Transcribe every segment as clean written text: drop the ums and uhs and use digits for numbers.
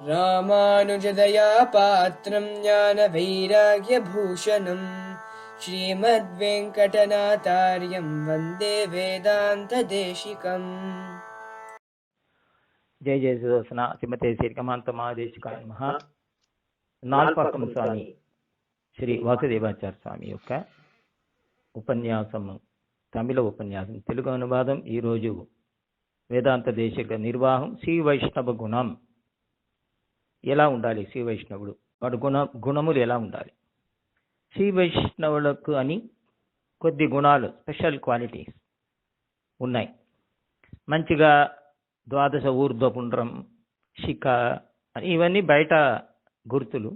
రామానుజదయా పాత్రం జ్ఞాన వైరాగ్య భూషణం శ్రీమద్వేంకటనాథార్యం వందే వేదాంత దేశికం. జయ జయ సుదర్శన శ్రీమతే శ్రీకమాంత మహాదేశికాయ నమః. నాల్పాకం స్వామి శ్రీ వాసుదేవాచార్య స్వామి యొక్క ఉపన్యాసం, తమిళ ఉపన్యాసం, తెలుగు అనువాదం. ఈరోజు వేదాంత దేశిక నిర్వాహం. శ్రీ వైష్ణవ గుణం ఎలా ఉండాలి, శ్రీ వైష్ణవుడు వాడు గుణములు ఎలా ఉండాలి. శ్రీ వైష్ణవులకు అని కొద్ది గుణాలు, స్పెషల్ క్వాలిటీస్ ఉన్నాయి. మంచిగా ద్వాదశ ఊర్ధ్వపుండ్రం, శిఖ అని ఇవన్నీ బయట గుర్తులు.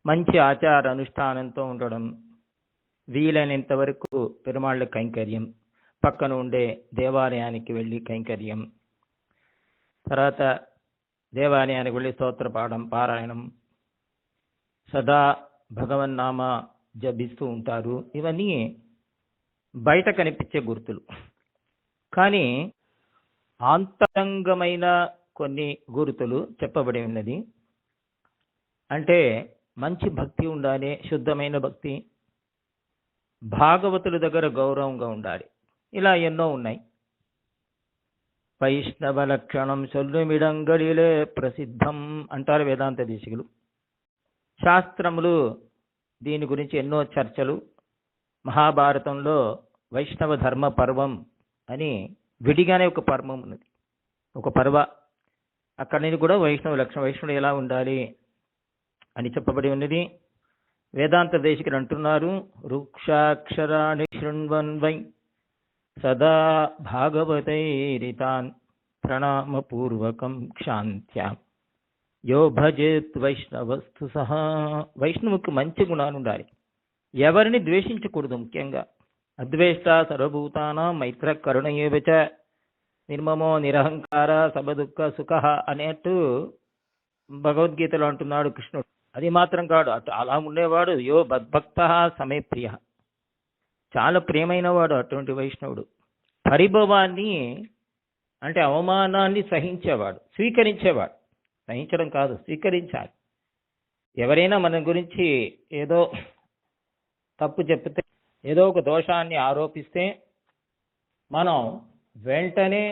మంచి ఆచార అనుష్ఠానంతో ఉండడం, వీలైనంత వరకు పెరుమాళ్ళ కైంకర్యం, పక్కన ఉండే దేవాలయానికి వెళ్ళి కైంకర్యం, తర్వాత దేవాలయానికి వెళ్ళి స్తోత్ర పారాయణం, సదా భగవన్నామ జపిస్తూ ఉంటారు. ఇవన్నీ బయట కనిపించే గుర్తులు. కానీ ఆంతరంగమైన కొన్ని గుర్తులు చెప్పబడి ఉన్నది. అంటే మంచి భక్తి ఉండాలి, శుద్ధమైన భక్తి, భాగవతుల దగ్గర గౌరవంగా ఉండాలి. ఇలా ఎన్నో ఉన్నాయి. వైష్ణవ లక్షణం సొల్లుమిడంగడిలే ప్రసిద్ధం అంటారు వేదాంత దేశికులు. శాస్త్రములు దీని గురించి ఎన్నో చర్చలు. మహాభారతంలో వైష్ణవ ధర్మ పర్వం అని విడిగానే ఒక పర్వం ఉన్నది, ఒక పర్వ. అక్కడ నుంచి కూడా వైష్ణవ లక్షణం, వైష్ణవుడు ఎలా ఉండాలి అని చెప్పబడి ఉన్నది. వేదాంత దేశికులు అంటున్నారు, వృక్షాక్షరాణి శృణ్వన్ వై సదా భాగవతైరితాన్ ప్రణామపూర్వకం క్షాంత్యా యో భజేత్ వైష్ణవస్తు సహా. వైష్ణవుకి మంచి గుణాలు ఉండాలి. ఎవరిని ద్వేషించకూడదు. ముఖ్యంగా అద్వేష్ట సర్వభూతానాం మైత్ర కరుణయేవచ నిర్మమో నిరహంకార సబదుఃఖ సుఖ అనేట్టు భగవద్గీతలో అంటున్నాడు కృష్ణుడు. అది మాత్రం కాదు, అలా ఉండేవాడు యో మద్భక్త సమే ప్రియ, చాలా ప్రియమైన వాడు అటువంటి వైష్ణవుడు. పరిభవాన్ని అంటే అవమానాన్ని సహించేవాడు, స్వీకరించేవాడు. సహించడం కాదు, స్వీకరించాలి. ఎవరైనా మన గురించి ఏదో తప్పు చెప్తే, ఏదో ఒక దోషాన్ని ఆరోపిస్తే మనం వెంటనే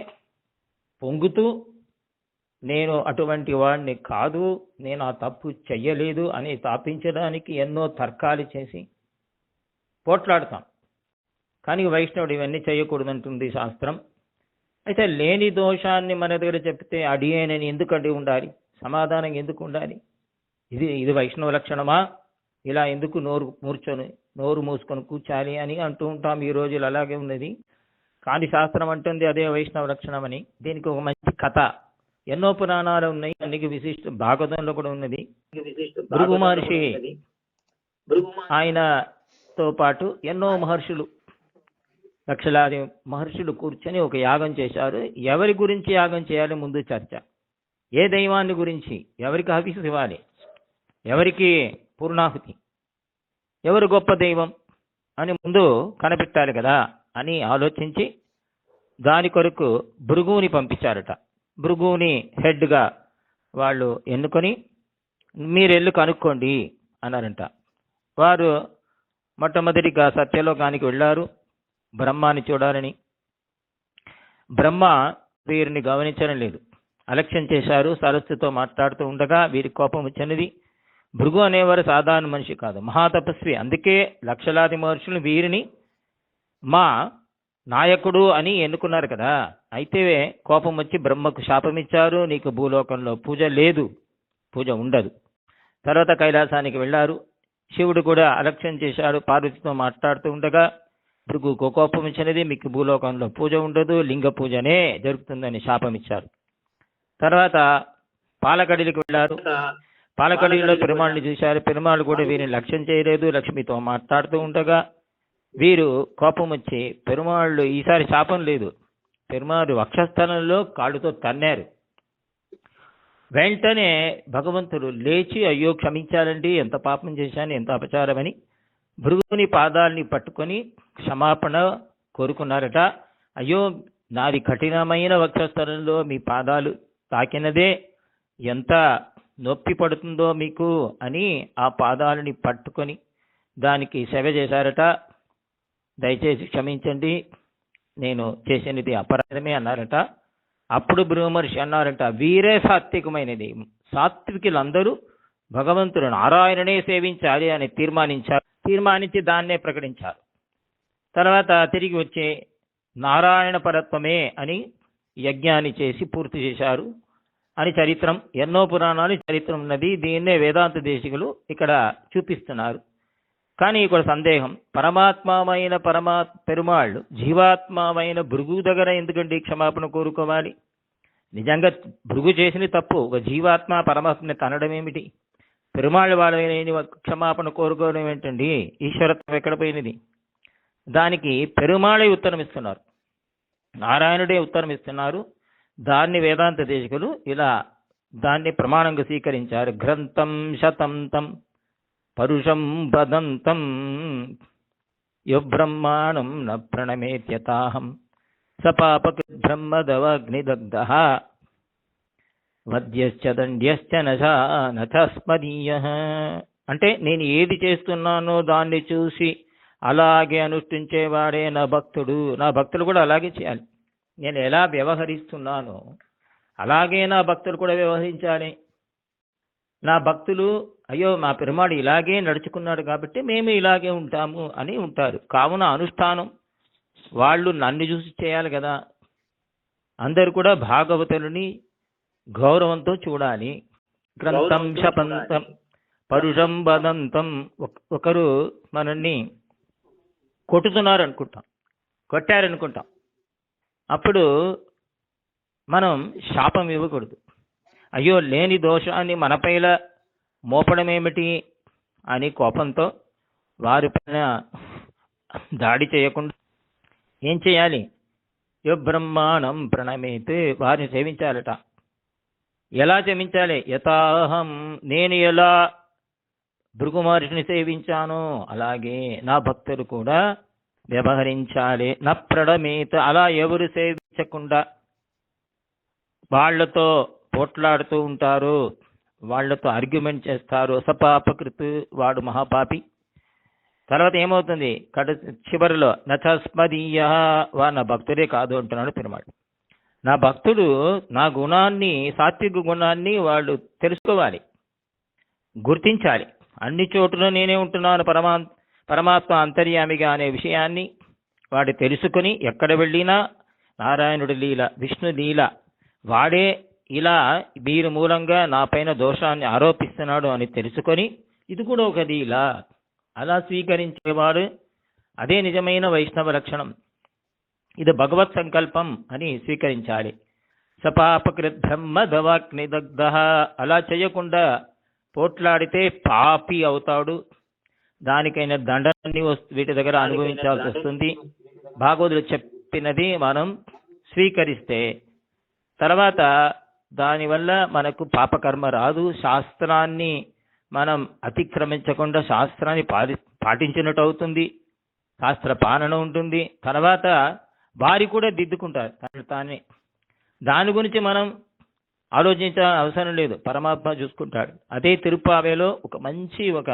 పొంగుతూ నేను అటువంటి వాడిని కాదు, నేను ఆ తప్పు చెయ్యలేదు అని స్థాపించడానికి ఎన్నో తర్కాలు చేసి పోట్లాడతాం. కానీ వైష్ణవుడు ఇవన్నీ చేయకూడదంటుంది శాస్త్రం. అయితే లేని దోషాన్ని మన దగ్గర చెప్తే అడిగేనని ఎందుకంటే ఉండాలి, సమాధానం ఎందుకు ఉండాలి? ఇది వైష్ణవ లక్షణమా? ఇలా ఎందుకు నోరు మూసుకొని కూర్చాలి అని అంటూ ఉంటాం. ఈ రోజులు అలాగే ఉన్నది. కానీ శాస్త్రం అంటుంది అదే వైష్ణవ లక్షణం అని. దీనికి ఒక మంచి కథ, ఎన్నో పురాణాలు ఉన్నాయి. అన్నికి విశిష్ట భాగవతంలో కూడా ఉన్నది. భృగు మహర్షి, ఆయనతో పాటు ఎన్నో మహర్షులు, లక్షలాది మహర్షులు కూర్చొని ఒక యాగం చేశారు. ఎవరి గురించి యాగం చేయాలి ముందు చర్చ. ఏ దైవాన్ని గురించి, ఎవరికి హవిస్సు ఇవ్వాలి, ఎవరికి పూర్ణాహుతి, ఎవరు గొప్ప దైవం అని ముందు కనిపెట్టాలి కదా అని ఆలోచించి దాని కొరకు భృగుని పంపించారట. భృగుని హెడ్గా వాళ్ళు ఎన్నుకొని మీరెళ్ళు కనుక్కోండి అన్నారంట. వారు మొట్టమొదటిగా సత్యలోకానికి వెళ్ళారు బ్రహ్మాని చూడాలని. బ్రహ్మ వీరిని గమనించడం లేదు, అలక్ష్యం చేశారు. సరస్సుతో మాట్లాడుతూ ఉండగా వీరికి కోపం వచ్చినది. భృగు అనేవారు సాధారణ మనిషి కాదు, మహాతపస్వి. అందుకే లక్షలాది మహర్షులు వీరిని మా నాయకుడు అని ఎన్నుకున్నారు కదా. అయితే కోపం వచ్చి బ్రహ్మకు శాపమిచ్చారు, నీకు భూలోకంలో పూజ లేదు, పూజ ఉండదు. తర్వాత కైలాసానికి వెళ్ళారు. శివుడు కూడా అలక్ష్యం చేశాడు, పార్వతితో మాట్లాడుతూ ఉండగా భృగుకు కోపం ఇచ్చినది, మీకు భూలోకంలో పూజ ఉండదు, లింగ పూజనే జరుగుతుందని శాపం ఇచ్చారు. తర్వాత పాలకడికి వెళ్ళారు. పాలకడిలో పెరుమాళ్ళని చూశారు. పెరుమాళ్ళు కూడా వీరిని లక్ష్యం చేయలేదు, లక్ష్మితో మాట్లాడుతూ ఉండగా వీరు కోపం వచ్చి పెరుమాళ్ళు ఈసారి శాపం లేదు, పెరుమాళ్ళు వక్షస్థలంలో కాళ్ళుతో తన్నారు. వెంటనే భగవంతుడు లేచి అయ్యో క్షమించాలండి, ఎంత పాపం చేశాను, ఎంత అపచారమని భృగుని పాదాలని పట్టుకొని క్షమాపణ కోరుకున్నారట. అయ్యో నాది కఠినమైన వక్షస్థలంలో మీ పాదాలు తాకినదే, ఎంత నొప్పి పడుతుందో మీకు అని ఆ పాదాలని పట్టుకొని దానికి సేవ చేశారట. దయచేసి క్షమించండి, నేను చేసినది అపరాధమే అన్నారట. అప్పుడు భృగుమహర్షి అన్నారట, వీరే సాత్వికమైనది. సాత్వికులందరూ భగవంతుడు నారాయణనే సేవించాలి అని తీర్మానించి దాన్నే ప్రకటించారు. తర్వాత తిరిగి వచ్చే నారాయణ పరత్వమే అని యజ్ఞాన్ని చేసి పూర్తి చేశారు అని చరిత్రం. ఎన్నో పురాణాలు చరిత్రం ఉన్నది. దీన్నే వేదాంత దేశికులు ఇక్కడ చూపిస్తున్నారు. కానీ ఇక్కడ సందేహం, పరమాత్మమైన పెరుమాళ్ళు జీవాత్మమైన భృగు దగ్గర ఎందుకండి క్షమాపణ కోరుకోవాలి? నిజంగా భృగు చేసిన తప్పు ఒక జీవాత్మ పరమాత్మని తనడం ఏమిటి? పెరుమాళ్ళ వాళ్ళని క్షమాపణ కోరుకోవడం ఏంటండి? ఈశ్వరత్వం ఎక్కడ పోయినది? దానికి పెరుమాళే ఉత్తరం ఇస్తున్నారు, నారాయణుడే ఉత్తరం ఇస్తున్నారు. దాన్ని వేదాంత దేశికులు ఇలా దాన్ని ప్రమాణంగా స్వీకరించారు. గ్రంథం శతం తం పరుషం వదంతం యో బ్రహ్మాణం న ప్రణమేత్యతాహం సపాపకృత్ బ్రహ్మదవగ్నిదగ్ధః వద్యశ్చ దండ్యశ్చ నచస్మదీయః. అంటే నేను ఏది చేస్తున్నానో దాన్ని చూసి అలాగే అనుష్ఠించేవాడే నా భక్తుడు. నా భక్తులు కూడా అలాగే చేయాలి. నేను ఎలా వ్యవహరిస్తున్నానో అలాగే నా భక్తులు కూడా వ్యవహరించాలి. నా భక్తులు అయ్యో మా పెరుమాడు ఇలాగే నడుచుకున్నాడు కాబట్టి మేము ఇలాగే ఉంటాము అని ఉంటారు. కావున అనుష్ఠానం వాళ్ళు నన్ను చూసి చేయాలి కదా. అందరు కూడా భాగవతులని గౌరవంతో చూడాలి. గ్రంథం శపంతం పరుషం వదంతం. ఒకరు మనల్ని కొట్టుతున్నారు అనుకుంటాం, కొట్టారనుకుంటాం. అప్పుడు మనం శాపం ఇవ్వకూడదు. అయ్యో లేని దోషాన్ని మనపైన మోపడం ఏమిటి అని కోపంతో వారి పైన దాడి చేయకుండా ఏం చేయాలి? యో బ్రహ్మాణం ప్రణమేత్, వారిని సేవించాలట. ఎలా సేవించాలి? యథాహం, నేను ఎలా భృగు మహర్షిని సేవించానో అలాగే నా భక్తులు కూడా వ్యవహరించాలి. న ప్రణమేత్, అలా ఎవరు సేవించకుండా వాళ్లతో పోట్లాడుతూ ఉంటారు, వాళ్లతో ఆర్గ్యుమెంట్ చేస్తారు. సపాపకృత్, వాడు మహాపాపి. తర్వాత ఏమవుతుంది? చివరిలో నచస్మదీయ, వాడు నా భక్తుడే కాదు అంటున్నాడు పెరుమాళ్. నా భక్తుడు నా గుణాన్ని, సాత్విక గుణాన్ని వాళ్ళు తెలుసుకోవాలి, గుర్తించాలి. అన్ని చోట్ల నేనే ఉంటున్నాను, పరమాత్మ అంతర్యామిగా అనే విషయాన్ని వాడు తెలుసుకొని ఎక్కడ వెళ్ళినా నారాయణుడి లీల, విష్ణు లీల, వాడే ఇలా వీరి మూలంగా నా పైన దోషాన్ని ఆరోపిస్తున్నాడు అని తెలుసుకొని ఇది కూడా ఒక లీల అలా స్వీకరించేవాడు అదే నిజమైన వైష్ణవ లక్షణం. ఇది భగవత్ సంకల్పం అని స్వీకరించాలి. సపాపకృత్ బ్రహ్మ దవాగ్నిదగ్ధ, అలా చేయకుండా పోట్లాడితే పాపి అవుతాడు. దానికైనా దండని వీటి దగ్గర అనుభవించాల్సి వస్తుంది. భాగవతులు చెప్పినది మనం స్వీకరిస్తే తర్వాత దానివల్ల మనకు పాపకర్మ రాదు. శాస్త్రాన్ని మనం అతిక్రమించకుండా శాస్త్రాన్ని పాటించినట్టు అవుతుంది, శాస్త్ర పాలన ఉంటుంది. తర్వాత వారి కూడా దిద్దుకుంటారు తానే. దాని గురించి మనం ఆలోచించాల్సిన అవసరం లేదు, పరమాత్మ చూసుకుంటాడు. అదే తిరుప్పావేలో ఒక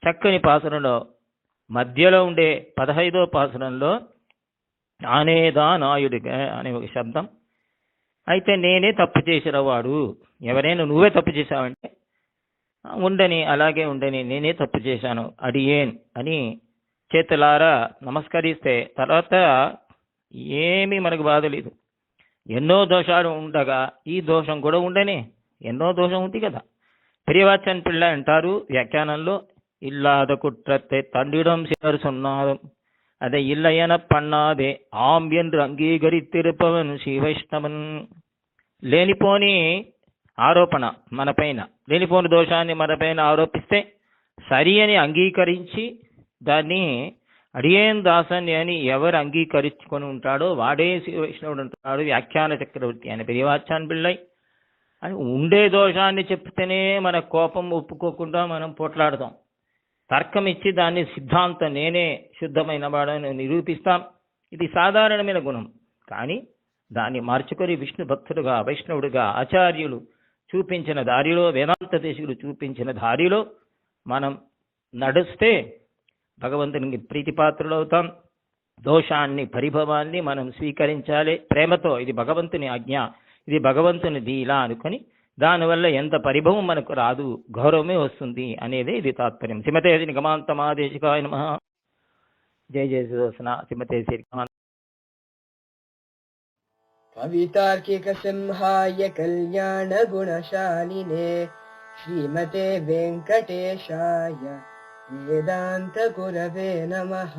చక్కని పాసురంలో మధ్యలో ఉండే 15వ పాసురంలో ఆనేదానాయుడిగా అనే ఒక శబ్దం. అయితే నేనే తప్పు చేసిన వాడు, ఎవరైనా నువ్వే తప్పు చేశావంటే ఉండని, అలాగే ఉండని, నేనే తప్పు చేశాను అడియేన్ అని చేతులారా నమస్కరిస్తే తర్వాత ఏమీ మనకు బాధ లేదు. ఎన్నో దోషాలు ఉండగా ఈ దోషం కూడా ఉండని, ఎన్నో దోషం ఉంది కదా. పెరియవాచన్ పిళ్ళ అంటారు వ్యాఖ్యానంలో, ఇల్లాద కుట్రతే తండ్రిడం సిలర్ సొన్నాదం అదే ఇల్లయన పన్నాదే ఆం என்று అంగీకరిத்திருப்பவன் శ్రీవైష్ణవన్. లేనిపోని ఆరోపణ మనపైన, లేనిపోని దోషాన్ని మనపైన ఆరోపిస్తే సరి అని అంగీకరించి దాన్ని అడియేన్ దాసన్ అని ఎవరు అంగీకరించుకొని ఉంటాడో వాడే శ్రీవైష్ణవుడు అంటున్నాడు వ్యాఖ్యాన చక్రవర్తి అని పెరియవాచాన్ పిళ్ళై. అని ఉండే దోషాన్ని చెప్తేనే మన కోపం ఒప్పుకోకుండా మనం పోట్లాడతాం. తర్కం ఇచ్చి దాన్ని సిద్ధాంతం నేనే శుద్ధమైన వాడని నిరూపిస్తాం. ఇది సాధారణమైన గుణం. కానీ దాన్ని మార్చుకొని విష్ణు భక్తుడుగా, వైష్ణవుడిగా, ఆచార్యులు చూపించిన దారిలో, వేదాంత దేశికులు చూపించిన దారిలో మనం నడుస్తే భగవంతునికి ప్రీతిపాత్రులు అవుతాం. దోషాన్ని, పరిభవాన్ని మనం స్వీకరించాలి ప్రేమతో. ఇది భగవంతుని ఆజ్ఞ, ఇది భగవంతుని దీలా అనుకొని దానివల్ల ఎంత పరిభవం మనకు రాదు, గౌరవమే వస్తుంది అనేది ఇది తాత్పర్యం. శ్రీమతే నిగమాంతమాదేశికాయ నమః. జయ జయ సుదర్శన. శ్రీమతే శ్రీ కవితార్కిక సింహాయ కళ్యాణ గుణశాలినే శ్రీమతే వెంకటేశాయ వేదాంత గురవే నమః.